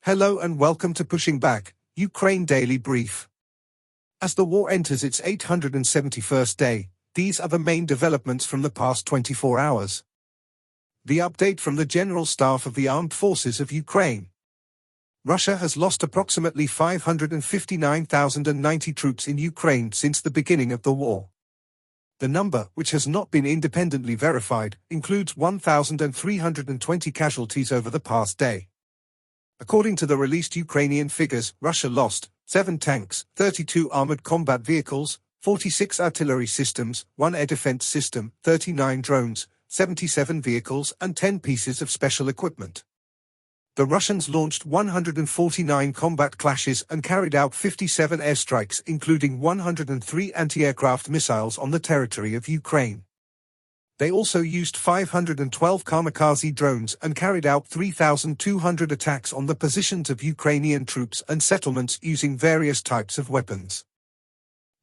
Hello and welcome to Pushing Back, Ukraine Daily Brief. As the war enters its 871st day, these are the main developments from the past 24 hours. The update from the General Staff of the Armed Forces of Ukraine. Russia has lost approximately 559,090 troops in Ukraine since the beginning of the war. The number, which has not been independently verified, includes 1,320 casualties over the past day. According to the released Ukrainian figures, Russia lost 7 tanks, 32 armored combat vehicles, 46 artillery systems, 1 air defense system, 39 drones, 77 vehicles and 10 pieces of special equipment. The Russians launched 149 combat clashes and carried out 57 airstrikes, including 103 anti-aircraft missiles on the territory of Ukraine. They also used 512 kamikaze drones and carried out 3,200 attacks on the positions of Ukrainian troops and settlements using various types of weapons.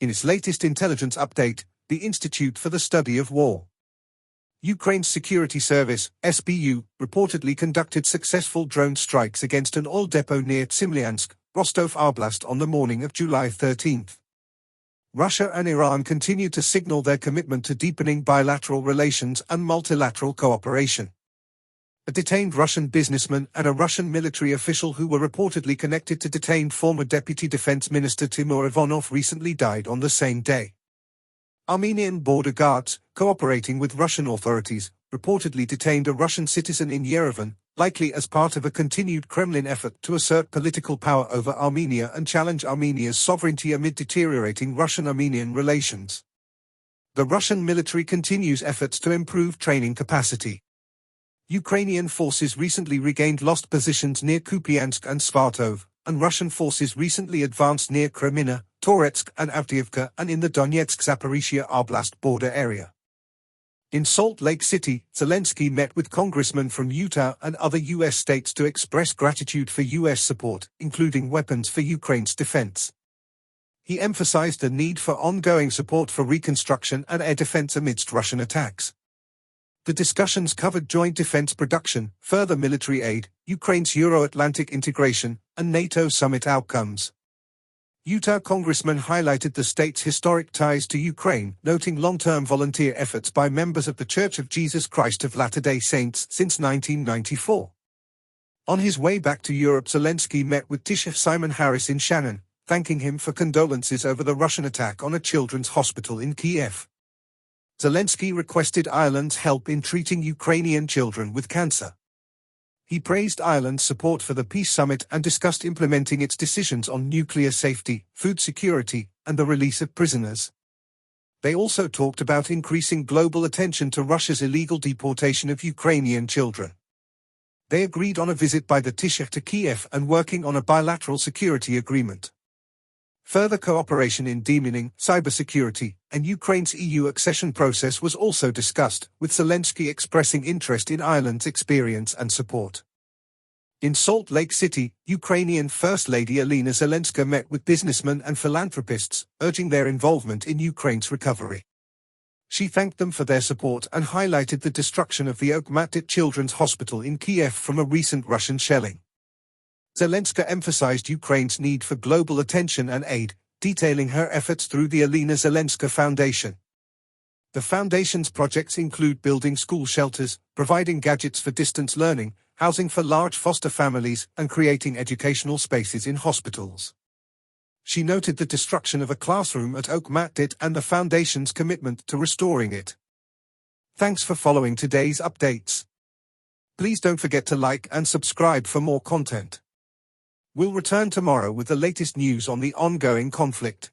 In its latest intelligence update, the Institute for the Study of War, Ukraine's Security Service, SBU, reportedly conducted successful drone strikes against an oil depot near Tsimlyansk, Rostov Oblast on the morning of July 13. Russia and Iran continue to signal their commitment to deepening bilateral relations and multilateral cooperation. A detained Russian businessman and a Russian military official who were reportedly connected to detained former Deputy Defense Minister Timur Ivanov recently died on the same day. Armenian border guards, cooperating with Russian authorities, reportedly detained a Russian citizen in Yerevan, likely as part of a continued Kremlin effort to assert political power over Armenia and challenge Armenia's sovereignty amid deteriorating Russian-Armenian relations. The Russian military continues efforts to improve training capacity. Ukrainian forces recently regained lost positions near Kupiansk and Svatov, and Russian forces recently advanced near Kreminna, Toretsk and Avdiivka and in the Donetsk-Zaporizhia Oblast border area. In Salt Lake City, Zelensky met with congressmen from Utah and other U.S. states to express gratitude for U.S. support, including weapons for Ukraine's defense. He emphasized the need for ongoing support for reconstruction and air defense amidst Russian attacks. The discussions covered joint defense production, further military aid, Ukraine's Euro-Atlantic integration, and NATO summit outcomes. Utah congressman highlighted the state's historic ties to Ukraine, noting long-term volunteer efforts by members of the Church of Jesus Christ of Latter-day Saints since 1994. On his way back to Europe, Zelensky met with Taoiseach Simon Harris in Shannon, thanking him for condolences over the Russian attack on a children's hospital in Kiev. Zelensky requested Ireland's help in treating Ukrainian children with cancer. He praised Ireland's support for the peace summit and discussed implementing its decisions on nuclear safety, food security, and the release of prisoners. They also talked about increasing global attention to Russia's illegal deportation of Ukrainian children. They agreed on a visit by the Taoiseach to Kiev and working on a bilateral security agreement. Further cooperation in demining, cybersecurity, and Ukraine's EU accession process was also discussed, with Zelensky expressing interest in Ireland's experience and support. In Salt Lake City, Ukrainian First Lady Alina Zelenska met with businessmen and philanthropists, urging their involvement in Ukraine's recovery. She thanked them for their support and highlighted the destruction of the Okhmatdyt Children's Hospital in Kiev from a recent Russian shelling. Zelenska emphasized Ukraine's need for global attention and aid, detailing her efforts through the Alina Zelenska Foundation. The foundation's projects include building school shelters, providing gadgets for distance learning, housing for large foster families, and creating educational spaces in hospitals. She noted the destruction of a classroom at Okhmatdyt and the foundation's commitment to restoring it. Thanks for following today's updates. Please don't forget to like and subscribe for more content. We'll return tomorrow with the latest news on the ongoing conflict.